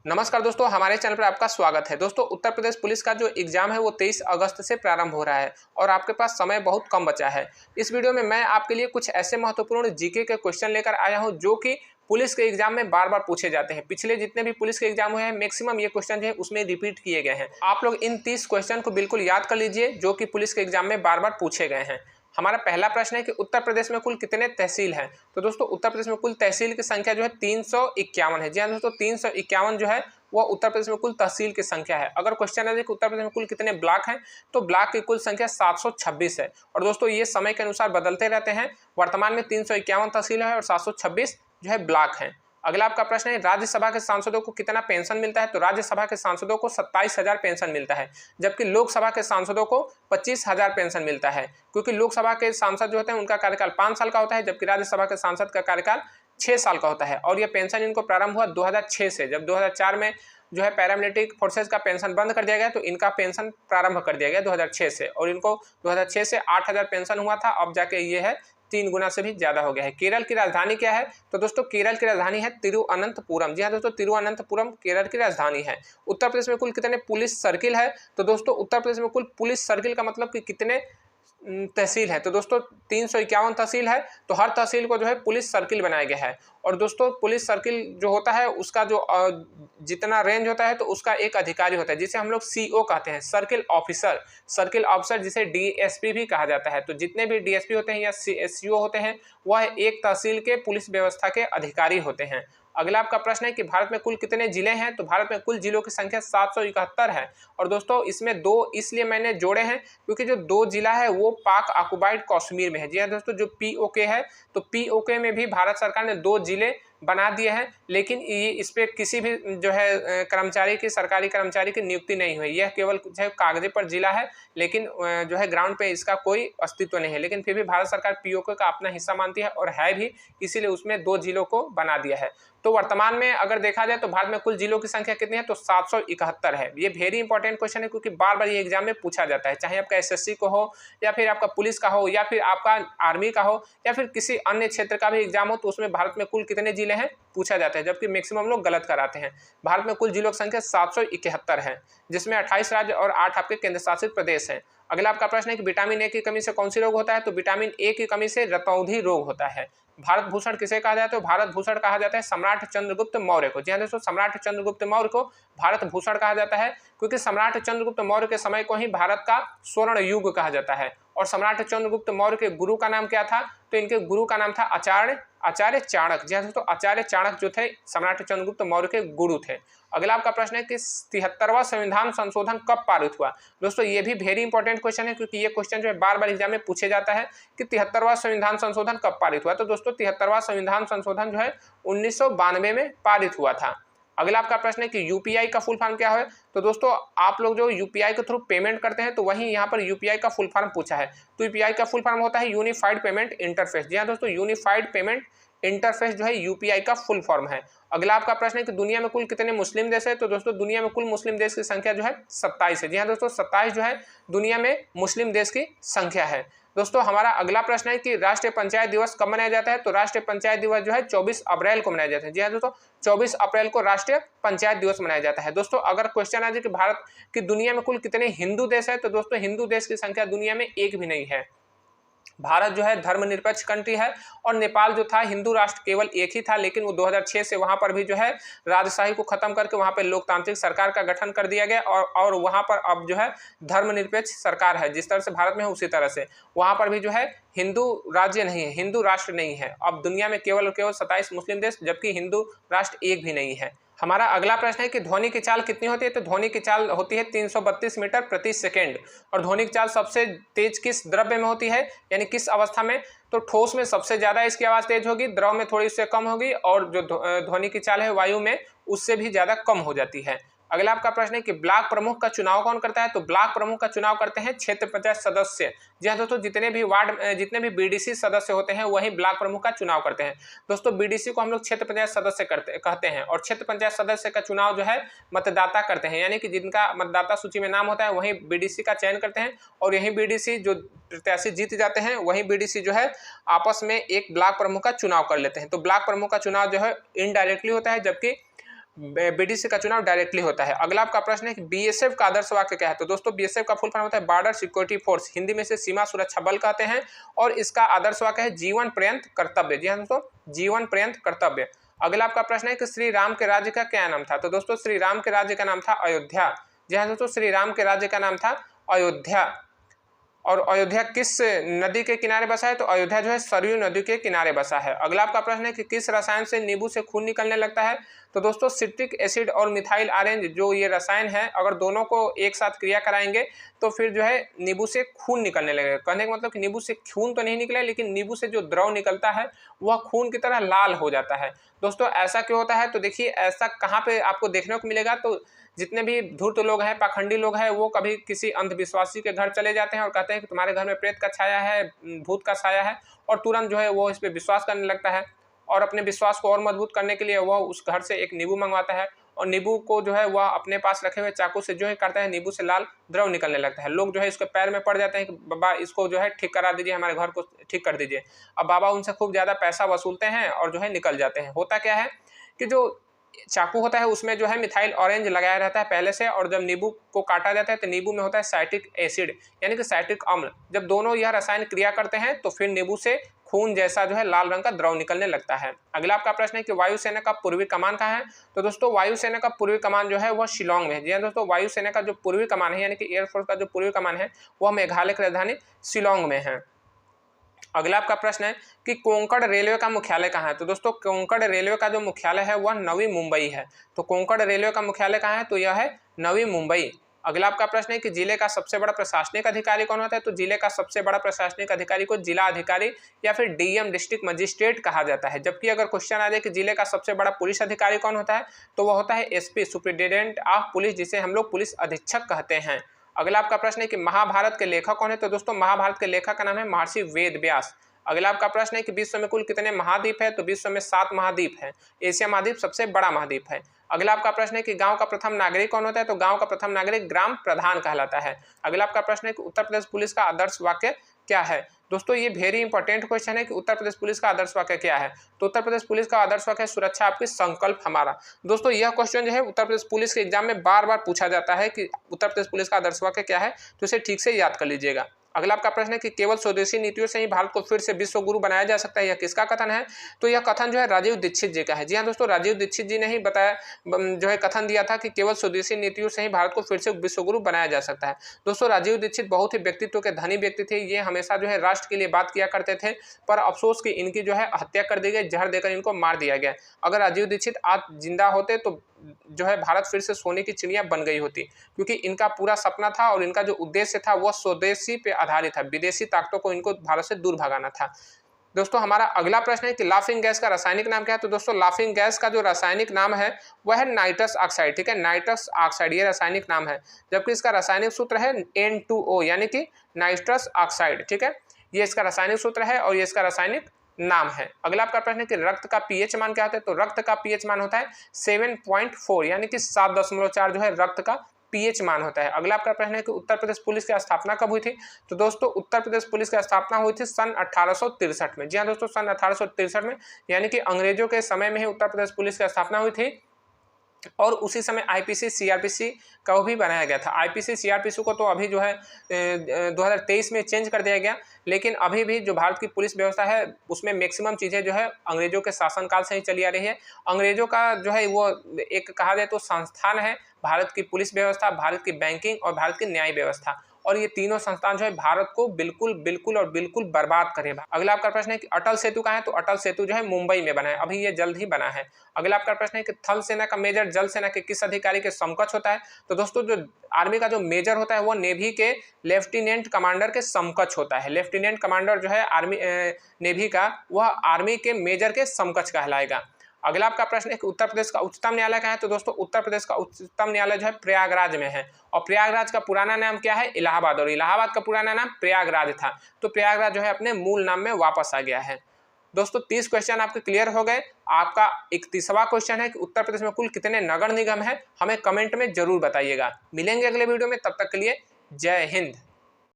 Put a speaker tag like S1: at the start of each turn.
S1: नमस्कार दोस्तों, हमारे चैनल पर आपका स्वागत है। दोस्तों, उत्तर प्रदेश पुलिस का जो एग्जाम है वो 23 अगस्त से प्रारंभ हो रहा है और आपके पास समय बहुत कम बचा है। इस वीडियो में मैं आपके लिए कुछ ऐसे महत्वपूर्ण जीके के क्वेश्चन लेकर आया हूं जो कि पुलिस के एग्जाम में बार बार पूछे जाते हैं। पिछले जितने भी पुलिस के एग्जाम हुए हैं मैक्सिमम ये क्वेश्चन जो है उसमें रिपीट किए गए हैं। आप लोग इन 30 क्वेश्चन को बिल्कुल याद कर लीजिए जो कि पुलिस के एग्जाम में बार बार पूछे गए हैं। हमारा पहला प्रश्न है कि उत्तर प्रदेश में कुल कितने तहसील हैं। तो दोस्तों, उत्तर प्रदेश में कुल तहसील की संख्या जो है 351 है। जी हाँ दोस्तों, 351 जो है वह उत्तर प्रदेश में कुल तहसील की संख्या है। अगर क्वेश्चन है कि उत्तर प्रदेश में कुल कितने ब्लॉक हैं, तो ब्लॉक की कुल संख्या 726 है। और दोस्तों, ये समय के अनुसार बदलते रहते हैं। वर्तमान में 351 तहसील है और 726 जो है ब्लॉक हैं। अगला आपका प्रश्न है, राज्यसभा के सांसदों को कितना पेंशन मिलता है। तो राज्यसभा के सांसदों को 27,000 पेंशन मिलता है, जबकि लोकसभा के सांसदों को 25,000 पेंशन मिलता है। क्योंकि लोकसभा के सांसद जो होते हैं उनका कार्यकाल 5 साल का होता है, जबकि राज्यसभा के सांसद का कार्यकाल 6 साल का होता है। और यह पेंशन इनको प्रारंभ हुआ 2006 से, जब 2004 में जो है पैरामिलिट्री फोर्सेज का पेंशन बंद कर दिया गया, तो इनका पेंशन प्रारंभ कर दिया गया 2006 से। और इनको 2006 से 8,000 पेंशन हुआ था, अब जाके ये है 3 गुना से भी ज्यादा हो गया है। केरल की राजधानी क्या है। तो दोस्तों, केरल की राजधानी है तिरुअनंतपुरम। जी हाँ दोस्तों, तिरुअनंतपुरम केरल की राजधानी है। उत्तर प्रदेश में कुल कितने पुलिस सर्किल है। तो दोस्तों, उत्तर प्रदेश में कुल पुलिस सर्किल का मतलब कि कितने तहसील है। तो दोस्तों, 351 तहसील है, तो हर तहसील को जो है पुलिस सर्किल बनाया गया है। और दोस्तों, पुलिस सर्किल जो होता है उसका जो जितना रेंज होता है तो उसका एक अधिकारी होता है जिसे हम लोग सीओ कहते हैं, सर्किल ऑफिसर। सर्किल ऑफिसर जिसे डीएसपी भी कहा जाता है। तो जितने भी डीएसपी होते हैं या सीओ होते हैं वह एक तहसील के पुलिस व्यवस्था के अधिकारी होते हैं। अगला आपका प्रश्न है कि भारत में कुल कितने जिले हैं। तो भारत में कुल जिलों की संख्या 771 है। और दोस्तों, इसमें 2 इसलिए मैंने जोड़े हैं क्योंकि जो 2 जिला है वो पाक ऑक्युपाइड कश्मीर में है। जी हाँ दोस्तों, जो पीओके है, तो पीओके में भी भारत सरकार ने 2 जिले बना दिए हैं, लेकिन ये इस पे किसी भी जो है कर्मचारी की, सरकारी कर्मचारी की नियुक्ति नहीं हुई। यह केवल जो है कागजे पर जिला है, लेकिन जो है ग्राउंड पे इसका कोई अस्तित्व नहीं है। लेकिन फिर भी भारत सरकार पीओके का अपना हिस्सा मानती है और है भी, इसीलिए उसमें 2 जिलों को बना दिया है। तो वर्तमान में अगर देखा जाए तो भारत में कुल जिलों की संख्या कितनी है। तो 771 है। ये वेरी इंपॉर्टेंट क्वेश्चन है क्योंकि बार बार ये एग्जाम में पूछा जाता है, चाहे आपका एसएससी को हो या फिर आपका पुलिस का हो या फिर आपका आर्मी का हो या फिर किसी अन्य क्षेत्र का भी एग्जाम हो, तो उसमें भारत में कुल कितने जिले हैं पूछा जाता है, जबकि मैक्सिमम लोग गलत कराते हैं। भारत में कुल जिलों की संख्या 771 है, जिसमें 28 राज्य और 8 आपके केंद्र शासित प्रदेश हैं। अगला आपका प्रश्न है कि विटामिन ए की कमी से कौन सी रोग होता है। तो विटामिन ए की कमी से रतौंधी रोग होता है। भारत भूषण किसे कहा जाता है। तो भारत भूषण कहा जाता है सम्राट चंद्रगुप्त मौर्य को। जी हाँ दोस्तों, सम्राट चंद्रगुप्त मौर्य को भारत भूषण कहा जाता है क्योंकि सम्राट चंद्रगुप्त मौर्य के समय को ही भारत का स्वर्ण युग कहा जाता है। और सम्राट चंद्रगुप्त मौर्य के गुरु का नाम क्या था। तो इनके गुरु का नाम था आचार्य चाणक्य। जी हाँ दोस्तों, आचार्य चाणक्य जो थे सम्राट चंद्रगुप्त मौर्य के गुरु थे। अगला आपका प्रश्न है कि 73वां संविधान संशोधन कब पारित हुआ। दोस्तों, ये भी वेरी इंपॉर्टेंट क्वेश्चन है क्योंकि ये क्वेश्चन जो है बार बार एग्जाम में पूछे जाता है कि 73वां संविधान संशोधन कब पारित हुआ। तो दोस्तों, 73वां संविधान संशोधन जो है 1992 में पारित हुआ था। अगला आपका प्रश्न है कि यूपीआई का फुल फॉर्म क्या है। तो दोस्तों, आप लोग जो यूपीआई के थ्रू पेमेंट करते हैं तो वहीं यहाँ पर यूपीआई का फुल फॉर्म पूछा है। तो यूपीआई का फुल फॉर्म होता है यूनिफाइड पेमेंट इंटरफेस। जी हाँ दोस्तों, यूनिफाइड पेमेंट इंटरफेस जो है यूपीआई का फुल फॉर्म है। अगला आपका प्रश्न है कि दुनिया में कुल कितने मुस्लिम देश है। तो दोस्तों, दुनिया में कुल मुस्लिम देश की संख्या जो है 27 है। जी हाँ दोस्तों, 27 जो है दुनिया में मुस्लिम देश की संख्या है। दोस्तों, हमारा अगला प्रश्न है कि राष्ट्रीय पंचायत दिवस कब मनाया जाता है। तो राष्ट्रीय पंचायत दिवस जो है 24 अप्रैल को मनाया जाता है। जी हाँ दोस्तों, 24 अप्रैल को राष्ट्रीय पंचायत दिवस मनाया जाता है। दोस्तों, अगर क्वेश्चन आ जाए कि भारत की दुनिया में कुल कितने हिंदू देश है। तो दोस्तों, हिंदू देश की संख्या दुनिया में एक भी नहीं है। भारत जो है धर्मनिरपेक्ष कंट्री है और नेपाल जो था हिंदू राष्ट्र केवल एक ही था, लेकिन वो 2006 से वहां पर भी जो है राजशाही को खत्म करके वहां पर लोकतांत्रिक सरकार का गठन कर दिया गया और वहां पर अब जो है धर्मनिरपेक्ष सरकार है। जिस तरह से भारत में है उसी तरह से वहां पर भी जो है हिंदू राज्य नहीं है, हिंदू राष्ट्र नहीं है। अब दुनिया में केवल 27 मुस्लिम देश, जबकि हिंदू राष्ट्र एक भी नहीं है। हमारा अगला प्रश्न है कि ध्वनि की चाल कितनी होती है। तो ध्वनि की चाल होती है 332 मीटर प्रति सेकेंड। और ध्वनि की चाल सबसे तेज किस द्रव्य में होती है, यानी किस अवस्था में। तो ठोस में सबसे ज्यादा इसकी आवाज तेज होगी, द्रव में थोड़ी से कम होगी और जो ध्वनि की चाल है वायु में उससे भी ज्यादा कम हो जाती है। अगला आपका प्रश्न है कि ब्लॉक प्रमुख का चुनाव कौन करता है। तो ब्लॉक प्रमुख का चुनाव करते हैं क्षेत्र पंचायत सदस्य। जी हाँ दोस्तों, जितने भी बीडीसी सदस्य होते हैं वही ब्लॉक प्रमुख का चुनाव करते हैं। दोस्तों, बीडीसी को हम लोग क्षेत्र पंचायत सदस्य कहते हैं और क्षेत्र पंचायत सदस्य का चुनाव जो है मतदाता करते हैं, यानी कि जिनका मतदाता सूची में नाम होता है वही बीडीसी का चयन करते हैं और यही बीडीसी जो प्रत्याशी जीत जाते हैं वही बीडीसी जो है आपस में एक ब्लॉक प्रमुख का चुनाव कर लेते हैं। तो ब्लॉक प्रमुख का चुनाव जो है इनडायरेक्टली होता है, जबकि बीडीसी का चुनाव डायरेक्टली होता है। अगला आपका प्रश्न है कि बीएसएफ का आदर्श वाक्य क्या है? तो दोस्तों बीएसएफ का फुल फॉर्म होता है बॉर्डर सिक्योरिटी फोर्स, हिंदी में से सीमा सुरक्षा बल कहते हैं, और इसका आदर्श वाक्य है जीवन पर्यंत कर्तव्य। जी हाँ दोस्तों, जीवन पर्यंत कर्तव्य। अगला आपका प्रश्न है कि श्री राम के राज्य का क्या नाम था? तो दोस्तों श्री राम के राज्य का नाम था अयोध्या। जी हाँ दोस्तों, श्री राम के राज्य का नाम था अयोध्या। और अयोध्या किस नदी के किनारे बसा है? तो अयोध्या जो है सरयू नदी के किनारे बसा है। अगला आपका प्रश्न है कि किस रसायन से नींबू से खून निकलने लगता है? तो दोस्तों सिट्रिक एसिड और मिथाइल ऑरेंज जो ये रसायन है, अगर दोनों को एक साथ क्रिया कराएंगे तो फिर जो है नींबू से खून निकलने लगेगा। कहने का मतलब कि नींबू से खून तो नहीं निकले, लेकिन नींबू से जो द्रव निकलता है वह खून की तरह लाल हो जाता है। दोस्तों ऐसा क्यों होता है? तो देखिए ऐसा कहाँ पे आपको देखने को मिलेगा, तो जितने भी धूर्त लोग हैं, पाखंडी लोग हैं, वो कभी किसी अंधविश्वासी के घर चले जाते हैं और कहते हैं कि तुम्हारे घर में प्रेत का छाया है, भूत का छाया है, और तुरंत जो है वो इस पर विश्वास करने लगता है, और अपने विश्वास को और मजबूत करने के लिए वह उस घर से एक नींबू मंगवाता है, और नींबू को जो है वह अपने पास रखे हुए चाकू से जो है काटता है, नींबू से लाल द्रव निकलने लगता है। लोग जो है इसके पैर में पड़ जाते हैं कि बाबा इसको जो है ठीक करा दीजिए, हमारे घर को ठीक कर दीजिए। अब बाबा उनसे खूब ज़्यादा पैसा वसूलते हैं और जो है निकल जाते हैं। होता क्या है कि जो चाकू होता है उसमें जो है मिथाइल ऑरेंज लगाया रहता है पहले से, और जब नींबू को काटा जाता है तो नींबू में होता है साइट्रिक एसिड यानी कि साइट्रिक अम्ल। जब दोनों यह रसायन क्रिया करते हैं तो फिर नींबू से खून जैसा जो है लाल रंग का द्रव निकलने लगता है। अगला आपका प्रश्न है कि वायुसेना का पूर्वी कमान कहाँ है? तो दोस्तों वायुसेना का पूर्वी कमान जो है वह शिलोंग में है। जी हाँ दोस्तों, वायुसेना का जो पूर्वी कमान है यानी कि एयरफोर्स का जो पूर्वी कमान है वह मेघालय की राजधानी शिलोंग में है। अगला आपका प्रश्न है कि कोंकण रेलवे का मुख्यालय कहाँ है? तो दोस्तों कोंकण रेलवे का जो मुख्यालय है वह नवी मुंबई है। तो कोंकण रेलवे का मुख्यालय कहाँ है? तो यह है नवी मुंबई। अगला आपका प्रश्न है कि जिले का सबसे बड़ा प्रशासनिक अधिकारी कौन होता है? तो जिले का सबसे बड़ा प्रशासनिक अधिकारी को जिला अधिकारी या फिर डीएम डिस्ट्रिक्ट मजिस्ट्रेट कहा जाता है। जबकि अगर क्वेश्चन आ जाए कि जिले का सबसे बड़ा पुलिस अधिकारी कौन होता है, तो वह होता है एसपी, सुप्रिटेंडेंट ऑफ पुलिस, जिसे हम लोग पुलिस अधीक्षक कहते हैं। अगला आपका प्रश्न है कि महाभारत के लेखक कौन है? तो दोस्तों महाभारत के लेखक का नाम है महर्षि वेद व्यास। अगला आपका प्रश्न है कि विश्व में कुल कितने महाद्वीप है? तो विश्व में 7 महाद्वीप है। एशिया महाद्वीप सबसे बड़ा महाद्वीप है। अगला आपका प्रश्न है कि गांव का प्रथम नागरिक कौन होता है? तो गांव का प्रथम नागरिक ग्राम प्रधान कहलाता है। अगला आपका प्रश्न है कि उत्तर प्रदेश पुलिस का आदर्श वाक्य क्या है? दोस्तों ये वेरी इंपॉर्टेंट क्वेश्चन है कि उत्तर प्रदेश पुलिस का आदर्श वाक्य क्या है? तो उत्तर प्रदेश पुलिस का आदर्श वाक्य है सुरक्षा आपकी संकल्प हमारा। दोस्तों यह क्वेश्चन जो है उत्तर प्रदेश पुलिस के एग्जाम में बार बार पूछा जाता है कि उत्तर प्रदेश पुलिस का आदर्श वाक्य क्या है, तो इसे ठीक से याद कर लीजिएगा। अगला आपका प्रश्न है कि केवल स्वदेशी नीतियों से ही भारत को फिर से विश्व गुरु बनाया जा सकता है, यह किसका कथन है? तो यह कथन जो है राजीव दीक्षित जी का है। जी हाँ दोस्तों, राजीव दीक्षित जी ने ही बताया, जो है कथन दिया था कि केवल स्वदेशी नीतियों से ही भारत को फिर से विश्व गुरु बनाया जा सकता है। दोस्तों राजीव दीक्षित बहुत ही व्यक्तित्व के धनी व्यक्ति थे। ये हमेशा जो है राष्ट्र के लिए बात किया करते थे, पर अफसोस कि इनकी जो है हत्या कर दी गई, जहर देकर इनको मार दिया गया। अगर राजीव दीक्षित आज जिंदा होते तो जो है भारत फिर से सोने की चिड़िया बन गई होती, क्योंकि इनका पूरा सपना था और इनका जो उद्देश्य था वह स्वदेशी पे आधारित था। विदेशी ताकतों को इनको भारत से दूर भगाना था। दोस्तों हमारा अगला प्रश्न है कि लाफिंग गैस का रासायनिक नाम क्या है? तो दोस्तों लाफिंग गैस का जो रासायनिक नाम है वह है नाइट्रस ऑक्साइड। ठीक है, नाइट्रस ऑक्साइड ये रासायनिक नाम है, जबकि इसका रासायनिक सूत्र है N2O यानी कि नाइट्रस ऑक्साइड। ठीक है, ये इसका रासायनिक सूत्र है और ये इसका रासायनिक नाम है। अगला आपका प्रश्न है कि रक्त का पीएच मान क्या होता है? तो रक्त का पीएच मान होता है 7.4 यानी कि 7.4 जो है रक्त का पीएच मान होता है। अगला आपका प्रश्न है कि उत्तर प्रदेश पुलिस की स्थापना कब हुई थी? तो दोस्तों उत्तर प्रदेश पुलिस की स्थापना हुई थी सन 1863 में। जी हाँ दोस्तों, सन 1863 में, यानी कि अंग्रेजों के समय में ही उत्तर प्रदेश पुलिस की स्थापना हुई थी। और उसी समय आईपीसी सीआरपीसी का भी बनाया गया था। आईपीसी सीआरपीसी को तो अभी जो है 2023 में चेंज कर दिया गया, लेकिन अभी भी जो भारत की पुलिस व्यवस्था है उसमें मैक्सिमम चीज़ें जो है अंग्रेजों के शासनकाल से ही चली आ रही है। अंग्रेजों का जो है वो एक कहा जाए तो संस्थान है भारत की पुलिस व्यवस्था, भारत की बैंकिंग और भारत की न्याय व्यवस्था, और ये तीनों संस्थान जो है भारत को बिल्कुल बिल्कुल और बिल्कुल बर्बाद करे। अगला आपका प्रश्न है कि अटल सेतु कहाँ है? तो अटल सेतु जो है मुंबई में बना है, अभी ये जल्द ही बना है। अगला आपका प्रश्न है कि थल सेना का मेजर जल सेना के किस अधिकारी के समकक्ष होता है? तो दोस्तों जो आर्मी का जो मेजर होता है वो नेवी के लेफ्टिनेंट कमांडर के समकक्ष होता है। लेफ्टिनेंट कमांडर जो है आर्मी नेवी का, वह आर्मी के मेजर के समकक्ष कहलाएगा। अगला आपका प्रश्न है कि उत्तर प्रदेश का उच्चतम न्यायालय कहाँ है? तो दोस्तों उत्तर प्रदेश का उच्चतम न्यायालय जो है प्रयागराज में है, और प्रयागराज का पुराना नाम क्या है? इलाहाबाद, और इलाहाबाद का पुराना नाम प्रयागराज था। तो प्रयागराज जो है अपने मूल नाम में वापस आ गया है। दोस्तों 30 क्वेश्चन आपके क्लियर हो गए। आपका 31वां क्वेश्चन है कि उत्तर प्रदेश में कुल कितने नगर निगम है? हमें कमेंट में जरूर बताइएगा। मिलेंगे अगले वीडियो में, तब तक के लिए जय हिंद।